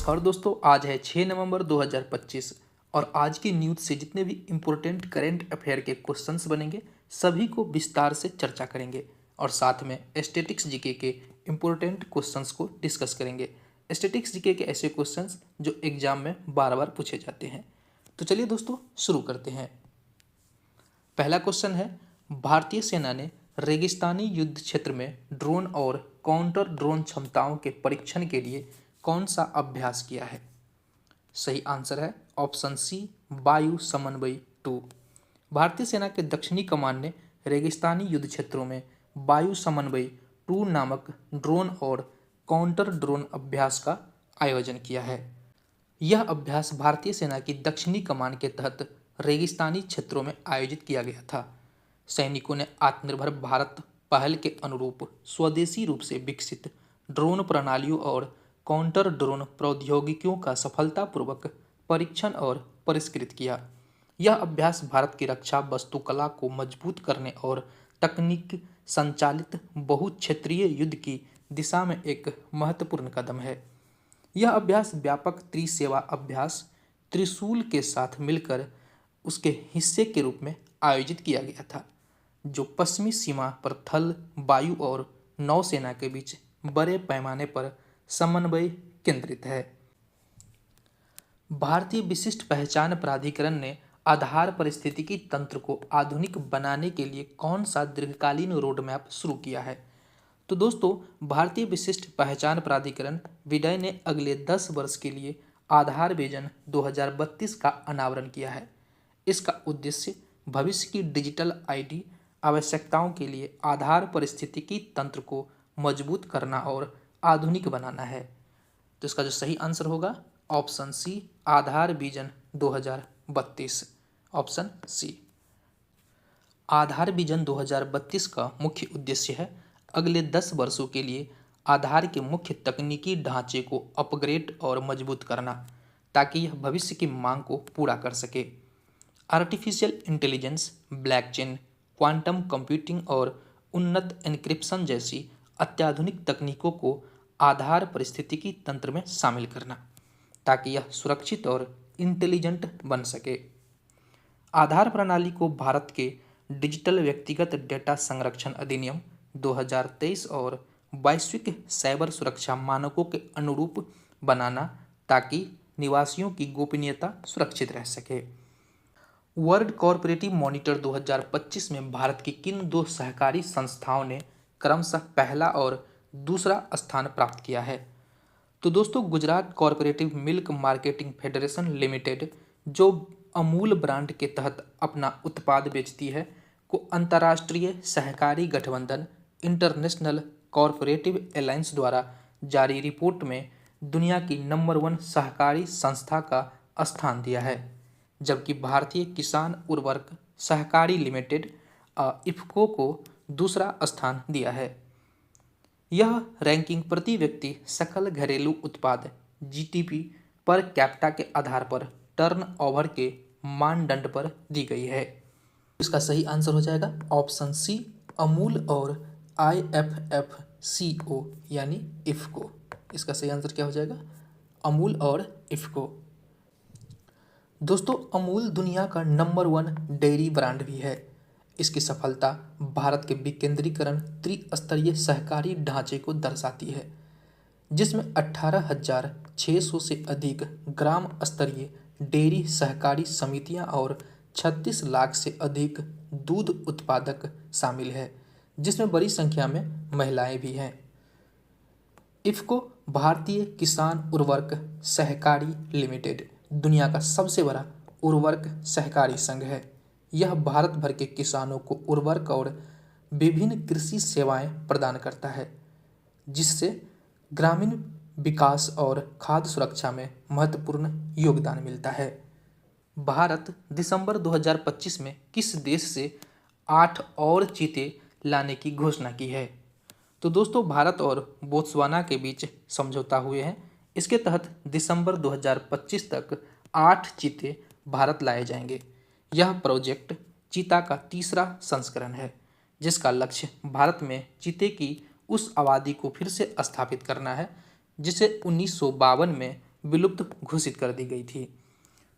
और दोस्तों आज है 6 नवंबर 2025 और आज की न्यूज़ से जितने भी इम्पोर्टेंट करेंट अफेयर के क्वेश्चंस बनेंगे सभी को विस्तार से चर्चा करेंगे और साथ में स्टैटिक्स जीके के इम्पोर्टेंट क्वेश्चंस को डिस्कस करेंगे। स्टैटिक्स जीके के ऐसे क्वेश्चंस जो एग्जाम में बार बार पूछे जाते हैं। तो चलिए दोस्तों शुरू करते हैं। पहला क्वेश्चन है, भारतीय सेना ने रेगिस्तानी युद्ध क्षेत्र में ड्रोन और काउंटर ड्रोन क्षमताओं के परीक्षण के लिए कौन सा अभ्यास किया है? सही आंसर है ऑप्शन सी, वायु समन्वय 2। भारतीय सेना के दक्षिणी कमान ने रेगिस्तानी युद्ध क्षेत्रों में वायु समन्वय 2 नामक ड्रोन और काउंटर ड्रोन अभ्यास का आयोजन किया है। यह अभ्यास भारतीय सेना की दक्षिणी कमान के तहत रेगिस्तानी क्षेत्रों में आयोजित किया गया था। सैनिकों ने आत्मनिर्भर भारत पहल के अनुरूप स्वदेशी रूप से विकसित ड्रोन प्रणालियों और काउंटर ड्रोन प्रौद्योगिकियों का सफलतापूर्वक परीक्षण और परिष्कृत किया। यह अभ्यास भारत की रक्षा वास्तुकला को मजबूत करने और तकनीक संचालित बहुक्षेत्रीय युद्ध की दिशा में एक महत्वपूर्ण कदम है। यह अभ्यास व्यापक त्रिसेवा अभ्यास त्रिशूल के साथ मिलकर उसके हिस्से के रूप में आयोजित किया गया था, जो पश्चिमी सीमा पर थल, वायु और नौसेना के बीच बड़े पैमाने पर समन्वय केंद्रित है। भारतीय विशिष्ट पहचान प्राधिकरण ने आधार पारिस्थितिकी तंत्र को आधुनिक बनाने के लिए कौन सा दीर्घकालीन रोड मैप शुरू किया है? तो दोस्तों, भारतीय विशिष्ट पहचान प्राधिकरण विडय ने अगले 10 वर्ष के लिए आधार विजन 2032 का अनावरण किया है। इसका उद्देश्य भविष्य की डिजिटल आईडी आवश्यकताओं के लिए आधार पारिस्थितिकी तंत्र को मजबूत करना और आधुनिक बनाना है। तो इसका जो सही आंसर होगा option C, Aadhaar vision 2032। Option C. Aadhaar vision 2032 का मुख्य उद्देश्य है अगले 10 वर्षों के लिए आधार के मुख्य तकनीकी ढांचे को अपग्रेड और मजबूत करना, ताकि यह भविष्य की मांग को पूरा कर सके। Artificial intelligence, blockchain, quantum computing और उन्नत एन्क्रिप्शन जैसी अत्याधुनिक तकनीकों को आधार पारिस्थितिकी तंत्र में शामिल करना, ताकि यह सुरक्षित और इंटेलिजेंट बन सके। आधार प्रणाली को भारत के डिजिटल व्यक्तिगत डेटा संरक्षण अधिनियम 2023 और वैश्विक साइबर सुरक्षा मानकों के अनुरूप बनाना, ताकि निवासियों की गोपनीयता सुरक्षित रह सके। वर्ल्ड कॉरपोरेटिव मॉनिटर 2025 में भारत की किन 2 सहकारी संस्थाओं ने क्रमशः पहला और दूसरा स्थान प्राप्त किया है? तो दोस्तों, Gujarat corporative milk marketing federation limited, जो अमूल ब्रांड के तहत अपना उत्पाद बेचती है, को अंतर्राष्ट्रीय सहकारी गठबंधन इंटरनेशनल कॉरपोरेटिव अलायंस द्वारा जारी रिपोर्ट में दुनिया की नंबर 1 सहकारी संस्था का स्थान दिया है, जबकि भारतीय किसान उर्वरक सहकारी लिमिटेड इफ्को को दूसरा स्थान दिया है। यह रैंकिंग प्रति व्यक्ति सकल घरेलू उत्पाद जीडीपी पर कैपिटा के आधार पर टर्नओवर के मानदंड पर दी गई है। इसका सही आंसर हो जाएगा ऑप्शन सी, अमूल और IFFCO यानी इफ्को। इसका सही आंसर क्या हो जाएगा? अमूल और इफ्को। दोस्तों, अमूल दुनिया का नंबर 1 डेयरी ब्रांड भी है। इसकी सफलता भारत के विकेंद्रीकरण त्रिस्तरीय सहकारी ढांचे को दर्शाती है, जिसमें 18,600 से अधिक ग्राम स्तरीय डेयरी सहकारी समितियां और 36 लाख से अधिक दूध उत्पादक शामिल है, जिसमें बड़ी संख्या में महिलाएं भी हैं। इफ्को भारतीय किसान उर्वरक सहकारी लिमिटेड दुनिया का सबसे बड़ा उर्वरक सहकारी संघ है। यह भारत भर के किसानों को उर्वरक और विभिन्न कृषि सेवाएं प्रदान करता है, जिससे ग्रामीण विकास और खाद्य सुरक्षा में महत्वपूर्ण योगदान मिलता है। भारत दिसंबर 2025 में किस देश से 8 और चीते लाने की घोषणा की है? तो दोस्तों, भारत और बोत्सवाना के बीच समझौता हुए हैं। इसके तहत दिसंबर 2025 तक 8 चीते भारत लाए जाएंगे। यह प्रोजेक्ट चीता का तीसरा संस्करण है, जिसका लक्ष्य भारत में चीते की उस आबादी को फिर से स्थापित करना है जिसे 1952 में विलुप्त घोषित कर दी गई थी।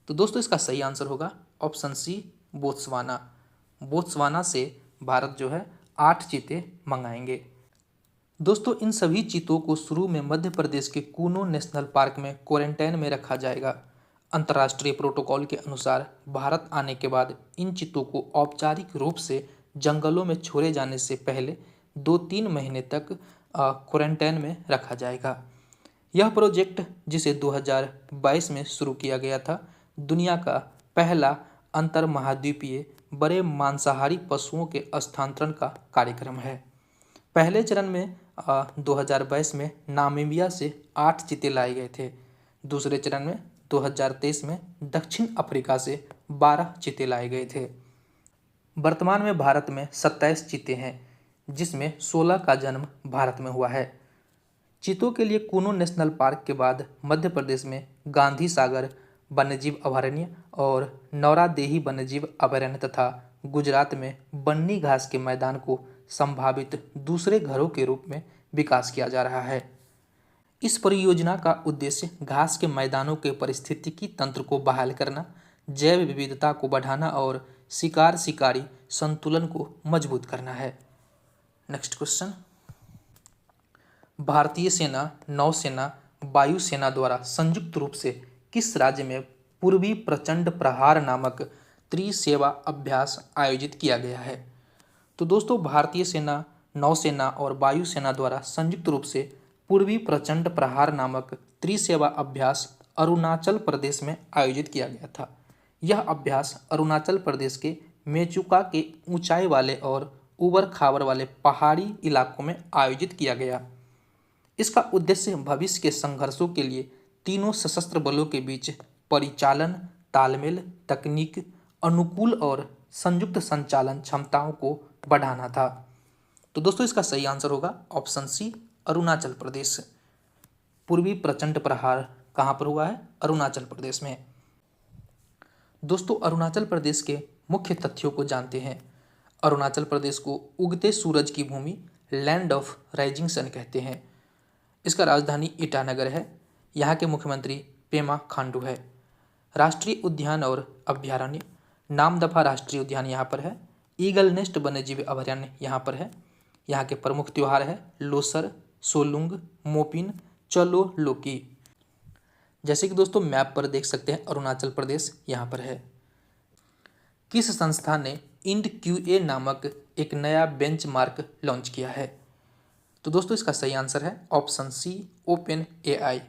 तो दोस्तों इसका सही आंसर होगा ऑप्शन सी, बोत्सवाना। बोत्सवाना से भारत जो है 8 चीते मंगाएंगे। दोस्तों इन सभी चीतों को शुरू में मध्य प्रदेश के कूनो नेशनल पार्क में क्वारंटाइन में रखा जाएगा। अंतर्राष्ट्रीय प्रोटोकॉल के अनुसार भारत आने के बाद इन चीतों को औपचारिक रूप से जंगलों में छोड़े जाने से पहले 2-3 महीने तक क्वारंटाइन में रखा जाएगा। यह प्रोजेक्ट जिसे 2022 में शुरू किया गया था, दुनिया का पहला अंतर्महाद्वीपीय बड़े मांसाहारी पशुओं के स्थानांतरण का कार्यक्रम है। पहले चरण में 2022 में नामीबिया से 8 चीते लाए गए थे। दूसरे चरण में 2023 में दक्षिण अफ्रीका से 12 चीते लाए गए थे। वर्तमान में भारत में 27 चीते हैं, जिसमें 16 का जन्म भारत में हुआ है। चीतों के लिए कूनो नेशनल पार्क के बाद मध्य प्रदेश में गांधी सागर वन्यजीव अभयारण्य और नौरादेही वन्यजीव अभयारण्य तथा गुजरात में बन्नी घास के मैदान को संभावित दूसरे घरों के रूप में विकास किया जा रहा है। इस परियोजना का उद्देश्य घास के मैदानों के पारिस्थितिकी तंत्र को बहाल करना, जैव विविधता को बढ़ाना और शिकार शिकारी संतुलन को मजबूत करना है। नेक्स्ट क्वेश्चन, भारतीय सेना, नौसेना, वायुसेना द्वारा संयुक्त रूप से किस राज्य में पूर्वी प्रचंड प्रहार नामक त्रिसेवा अभ्यास आयोजित किया गया है? तो दोस्तों भारतीय सेना, नौसेना और वायुसेना द्वारा संयुक्त रूप से पूर्वी प्रचंड प्रहार नामक त्रिसेवा अभ्यास अरुणाचल प्रदेश में आयोजित किया गया था। यह अभ्यास अरुणाचल प्रदेश के मेचुका के ऊंचाई वाले और उबड़ खाबड़ वाले पहाड़ी इलाकों में आयोजित किया गया। इसका उद्देश्य भविष्य के संघर्षों के लिए तीनों सशस्त्र बलों के बीच परिचालन, तालमेल, तकनीक, अनुकूल और संयुक्त संचालन क्षमताओं को बढ़ाना था। तो दोस्तों इसका सही आंसर होगा ऑप्शन सी, अरुणाचल प्रदेश। पूर्वी प्रचंड प्रहार कहाँ पर हुआ है? अरुणाचल प्रदेश में। दोस्तों अरुणाचल प्रदेश के मुख्य तथ्यों को जानते हैं। अरुणाचल प्रदेश को उगते सूरज की भूमि, लैंड ऑफ राइजिंग सन कहते हैं। इसका राजधानी ईटानगर है। यहाँ के मुख्यमंत्री पेमा खांडू है। राष्ट्रीय उद्यान और अभ्यारण्य, नामदफा राष्ट्रीय उद्यान यहाँ पर है। ईगल नेस्ट वन्यजीव अभयारण्य यहाँ पर है। यहाँ के प्रमुख त्योहार है लोसर, सोलुंग, मोपिन, चलो लोकी। जैसे कि दोस्तों मैप पर देख सकते हैं अरुणाचल प्रदेश यहाँ पर है। किस संस्था ने INDQA नामक एक नया बेंचमार्क लॉन्च किया है? तो दोस्तों इसका सही आंसर है option C, open AI।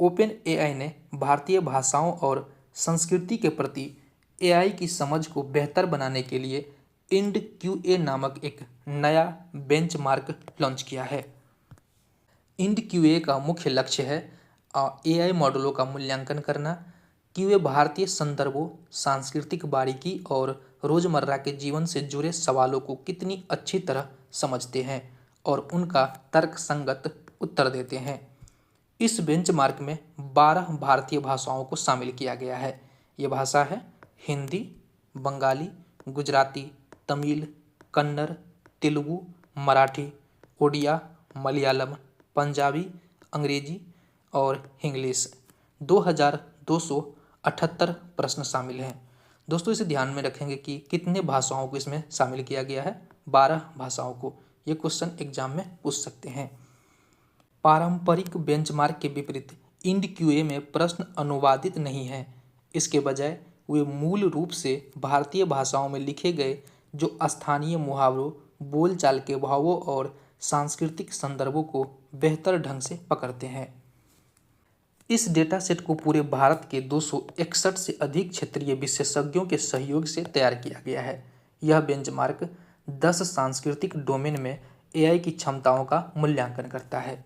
Open AI ने भारतीय भाषाओं और संस्कृति के प्रति AI की समझ को बेहतर बनाने के लिए INDQA नामक एक नया बेंचमार्क लॉन्च किया है। INDQA का मुख्य लक्ष्य है AI मॉडलों का मूल्यांकन करना कि वे भारतीय संदर्भों, सांस्कृतिक बारीकी और रोजमर्रा के जीवन से जुड़े सवालों को कितनी अच्छी तरह समझते हैं और उनका तर्कसंगत उत्तर देते हैं। इस बेंचमार्क में 12 भारतीय भाषाओं को शामिल किया गया है। ये भाषा है हिंदी, बंगाली, गुजराती, तमिल, कन्नड़, तेलुगु, मराठी, ओडिया, मलयालम, पंजाबी, अंग्रेजी और इंग्लिश। 2278 प्रश्न शामिल हैं। दोस्तों इसे ध्यान में रखेंगे कि कितने भाषाओं को इसमें शामिल किया गया है? 12 भाषाओं को। ये क्वेश्चन एग्जाम में पूछ सकते हैं। पारंपरिक बेंचमार्क के विपरीत INDQA में प्रश्न अनुवादित नहीं है। इसके बजाय वे मूल रूप से भारतीय भाषाओं में लिखे गए जो स्थानीय मुहावरों, बोलचाल के भावों और सांस्कृतिक संदर्भों को बेहतर ढंग से पकड़ते हैं। इस डेटा सेट को पूरे भारत के 261 से अधिक क्षेत्रीय विशेषज्ञों के सहयोग से तैयार किया गया है। यह बेंचमार्क 10 सांस्कृतिक डोमेन में AI की क्षमताओं का मूल्यांकन करता है।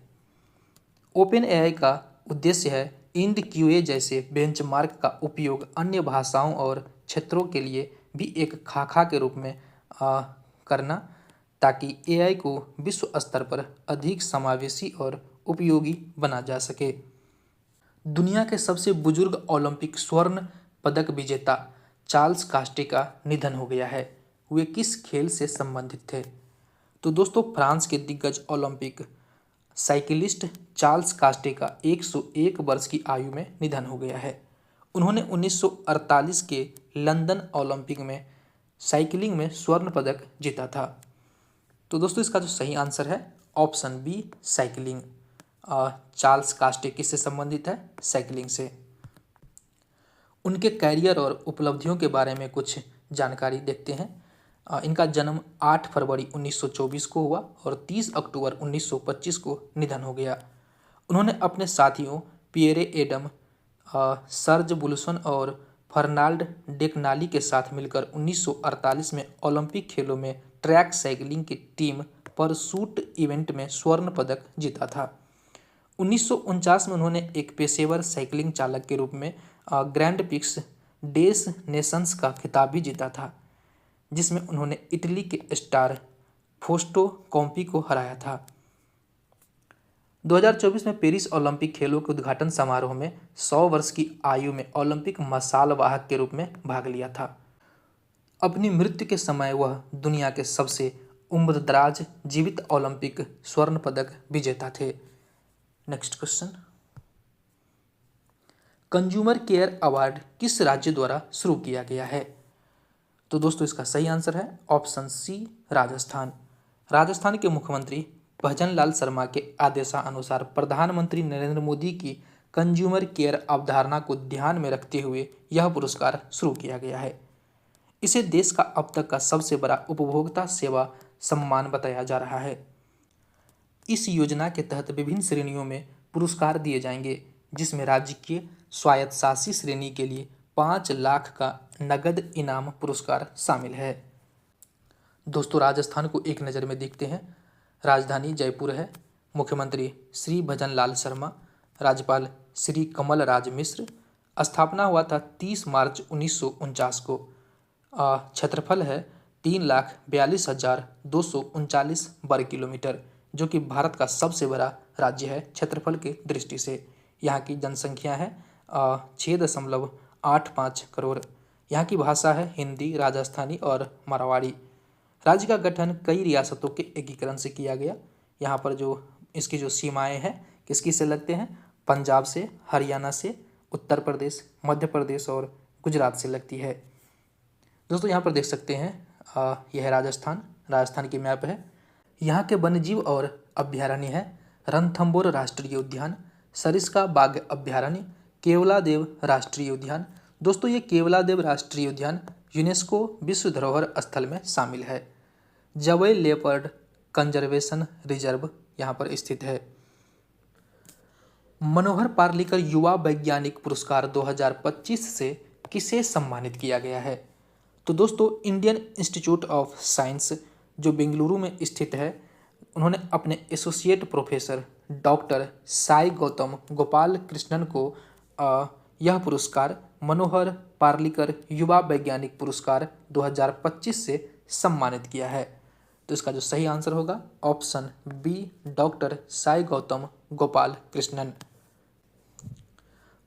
ओपन AI का उद्देश्य है INDQA जैसे बेंचमार्क का उपयोग अन्य भाषाओं और क्षेत्रों के लिए भी एक खाका के रूप में करना, ताकि AI को विश्व स्तर पर अधिक समावेशी और उपयोगी बना जा सके। दुनिया के सबसे बुजुर्ग ओलंपिक स्वर्ण पदक विजेता चार्ल्स कास्टे का निधन हो गया है। वे किस खेल से संबंधित थे? तो दोस्तों फ्रांस के दिग्गज ओलंपिक साइकिलिस्ट चार्ल्स कास्टे का 101 वर्ष की आयु में निधन हो गया है। उन्होंने 1948 के लंदन ओलंपिक में साइकिलिंग में स्वर्ण पदक जीता था। तो दोस्तों इसका जो सही आंसर है ऑप्शन बी साइकिलिंग। चार्ल्स कास्टे किससे संबंधित है? साइकिलिंग से। उनके कैरियर और उपलब्धियों के बारे में कुछ जानकारी देखते हैं। इनका जन्म 8 फरवरी 1924 को हुआ और 30 अक्टूबर 1925 को निधन हो गया। उन्होंने अपने साथियों पियरे एडम, सर्ज बुलसन और फर्नाल्ड डेकनाली के साथ मिलकर 1948 में ओलंपिक खेलों में ट्रैक साइकिलिंग की टीम परसूट इवेंट में स्वर्ण पदक जीता था। 1949 में उन्होंने एक पेशेवर साइकिलिंग चालक के रूप में ग्रैंड पिक्स डेस नेशंस का खिताब भी जीता था, जिसमें उन्होंने इटली के स्टार फोस्टो कॉम्पी को हराया था। 2024 में पेरिस ओलंपिक खेलों के उद्घाटन समारोह में 100 वर्ष की आयु में ओलंपिक मशाल वाहक के रूप में भाग लिया था। अपनी मृत्यु के समय वह दुनिया के सबसे उम्रदराज जीवित ओलंपिक स्वर्ण पदक विजेता थे। Next question, consumer care award किस राज्य द्वारा शुरू किया गया है? तो दोस्तों इसका सही आंसर है ऑप्शन सी राजस्थान। राजस्थान के मुख्यमंत्री भजनलाल शर्मा के आदेशानुसार प्रधानमंत्री नरेंद्र मोदी की कंज्यूमर केयर अवधारणा को ध्यान में रखते हुए यह पुरस्कार शुरू किया गया है। इसे देश का अब तक का सबसे बड़ा उपभोक्ता सेवा सम्मान बताया जा रहा है। इस योजना के तहत विभिन्न श्रेणियों में पुरस्कार दिए जाएंगे, जिसमें राज्य की स्वायत्तशासी श्रेणी के लिए 5 लाख का नगद इनाम पुरस्कार शामिल है। दोस्तों राजस्थान को एक नज़र में देखते हैं। राजधानी जयपुर है, मुख्यमंत्री श्री भजनलाल शर्मा, राज्यपाल श्री कमल राज मिश्र। स्थापना हुआ था 30 मार्च 1949 को। क्षेत्रफल है 3,42,239 वर्ग किलोमीटर, जो कि भारत का सबसे बड़ा राज्य है क्षेत्रफल के दृष्टि से। यहाँ की जनसंख्या है 6.85 करोड़। यहाँ की भाषा है हिंदी, राजस्थानी और मारवाड़ी। राज्य का गठन कई रियासतों के एकीकरण से किया गया। यहाँ पर जो इसकी जो सीमाएं हैं किसकी से लगते हैं? पंजाब से, हरियाणा से, उत्तर प्रदेश, मध्य प्रदेश और गुजरात से लगती है। दोस्तों यहाँ पर देख सकते हैं यह है राजस्थान की मैप है। यहाँ के वन्यजीव और अभ्यारण्य है रणथंभौर राष्ट्रीय उद्यान, सरिस्का बाघ अभ्यारण्य, केवलादेव राष्ट्रीय उद्यान। दोस्तों ये केवलादेव राष्ट्रीय उद्यान यूनेस्को विश्व धरोहर स्थल में शामिल है। जवई लेपर्ड कंजर्वेशन रिजर्व यहाँ पर स्थित है। मनोहर पार्लिकर युवा वैज्ञानिक पुरस्कार 2025 से किसे सम्मानित किया गया है? तो दोस्तों इंडियन इंस्टीट्यूट ऑफ साइंस जो बेंगलुरु में स्थित है, उन्होंने अपने associate professor doctor Sai Gautam Gopal Krishnan को यह पुरस्कार मनोहर पार्लिकर युवा वैज्ञानिक पुरस्कार 2025 से सम्मानित किया है। तो इसका जो सही आंसर होगा option B doctor Sai Gautam Gopal Krishnan.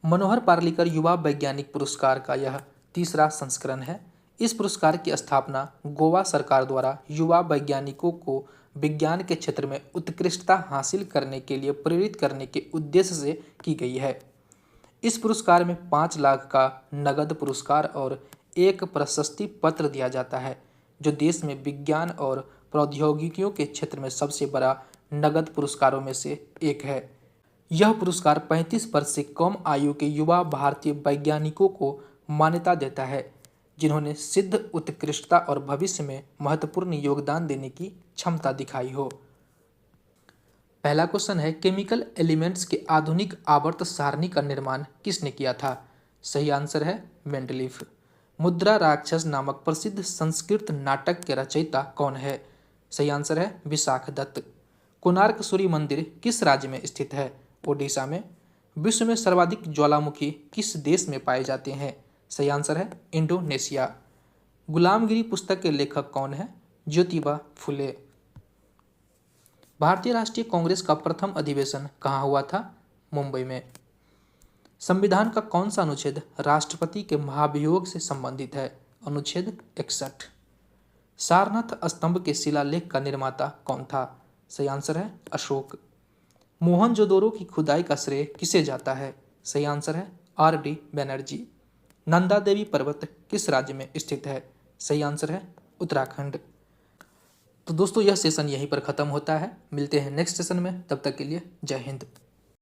Manohar Parlikar युवा वैज्ञानिक पुरस्कार का यह तीसरा संस्करण है। इस पुरस्कार की स्थापना गोवा सरकार द्वारा युवा वैज्ञानिकों को विज्ञान के क्षेत्र में उत्कृष्टता हासिल करने के लिए प्रेरित करने के उद्देश्य से की गई है। इस पुरस्कार में 5 लाख का नगद पुरस्कार और एक प्रशस्ति पत्र दिया जाता है, जो देश में विज्ञान और प्रौद्योगिकियों के क्षेत्र में सबसे बड़ा नगद पुरस्कारों में से एक है। यह पुरस्कार 35 वर्ष से कम आयु के युवा भारतीय वैज्ञानिकों को मान्यता देता है, जिन्होंने सिद्ध उत्कृष्टता और भविष्य में महत्वपूर्ण योगदान देने की क्षमता दिखाई हो। पहला क्वेश्चन है केमिकल एलिमेंट्स के आधुनिक आवर्त सारणी का निर्माण किसने किया था? सही आंसर है मेंडलीफ। मुद्रा राक्षस नामक प्रसिद्ध संस्कृत नाटक के रचयिता कौन है? सही आंसर है विशाख दत्त। कोणार्क सूर्य मंदिर किस राज्य में स्थित है? ओडिशा में। विश्व में सर्वाधिक ज्वालामुखी किस देश में पाए जाते हैं? सही आंसर है इंडोनेशिया। गुलामगिरी पुस्तक के लेखक कौन है? ज्योतिबा फुले। भारतीय राष्ट्रीय कांग्रेस का प्रथम अधिवेशन कहाँ हुआ था? मुंबई में। संविधान का कौन सा अनुच्छेद राष्ट्रपति के महाभियोग से संबंधित है? अनुच्छेद 61। सारनाथ स्तंभ के शिलालेख का निर्माता कौन था? सही आंसर है अशोक। मोहनजोदड़ो की खुदाई का श्रेय किसे जाता है? सही आंसर है R.D. बनर्जी। नंदा देवी पर्वत किस राज्य में स्थित है? सही आंसर है उत्तराखंड। तो दोस्तों यह सेशन यहीं पर ख़त्म होता है। मिलते हैं नेक्स्ट सेशन में, तब तक के लिए जय हिंद।